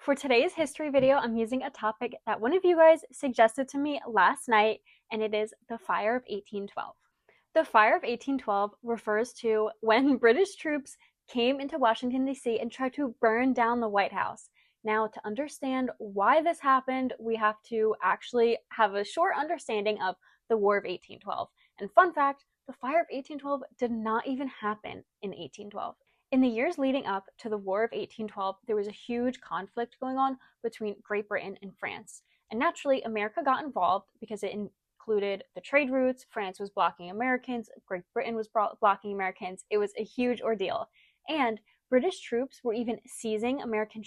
For today's history video, I'm using a topic that one of you guys suggested to me last night, and it is the Fire of 1812. The Fire of 1812 refers to when British troops came into Washington, D.C. and tried to burn down the White House. Now, to understand why this happened, we have to actually have a short understanding of the War of 1812. And fun fact, the Fire of 1812 did not even happen in 1812. In the years leading up to the War of 1812, there was a huge conflict going on between Great Britain and France. And naturally, America got involved because it included the trade routes. France was blocking Americans, Great Britain was blocking Americans. It was a huge ordeal. And British troops were even seizing American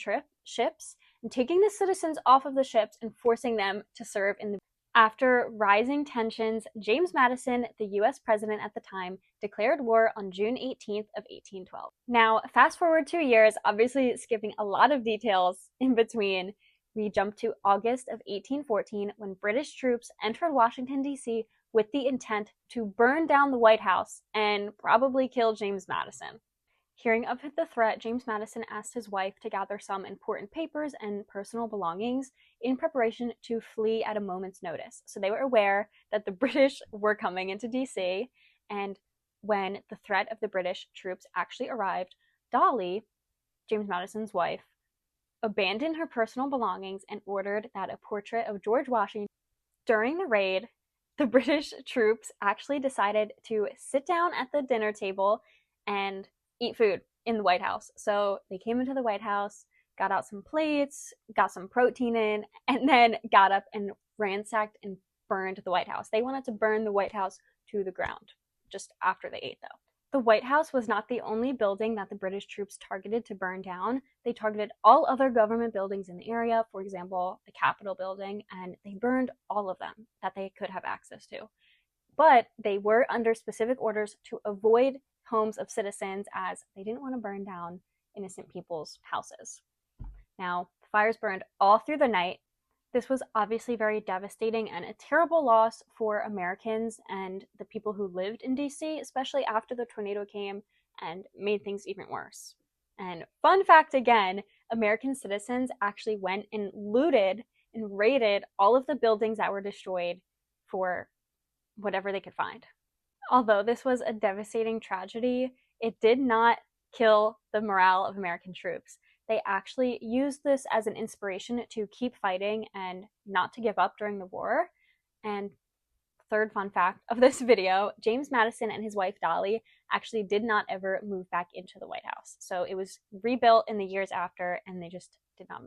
ships and taking the citizens off of the ships and forcing them to serve in the. After rising tensions, James Madison, the US president at the time, declared war on June 18th of 1812. Now, fast forward 2 years, obviously skipping a lot of details in between, we jump to August of 1814 when British troops entered Washington, D.C. with the intent to burn down the White House and probably kill James Madison. Hearing of the threat, James Madison asked his wife to gather some important papers and personal belongings in preparation to flee at a moment's notice. So they were aware that the British were coming into DC, and when the threat of the British troops actually arrived, Dolly, James Madison's wife, abandoned her personal belongings and ordered that a portrait of George Washington. During the raid, the British troops actually decided to sit down at the dinner table and eat food in the White House. So they came into the White House, got out some plates, got some protein in, and then got up and ransacked and burned the White House. They wanted to burn the White House to the ground just after they ate, though. The White House was not the only building that the British troops targeted to burn down. They targeted all other government buildings in the area, for example, the Capitol building, and they burned all of them that they could have access to. But they were under specific orders to avoid homes of citizens as they didn't want to burn down innocent people's houses. Now, the fires burned all through the night. This was obviously very devastating and a terrible loss for Americans and the people who lived in DC, especially after the tornado came and made things even worse. And fun fact again, American citizens actually went and looted and raided all of the buildings that were destroyed for whatever they could find. Although this was a devastating tragedy, it did not kill the morale of American troops. They actually used this as an inspiration to keep fighting and not to give up during the war. And third fun fact of this video, James Madison and his wife Dolly actually did not ever move back into the White House. So it was rebuilt in the years after, and they just did not move.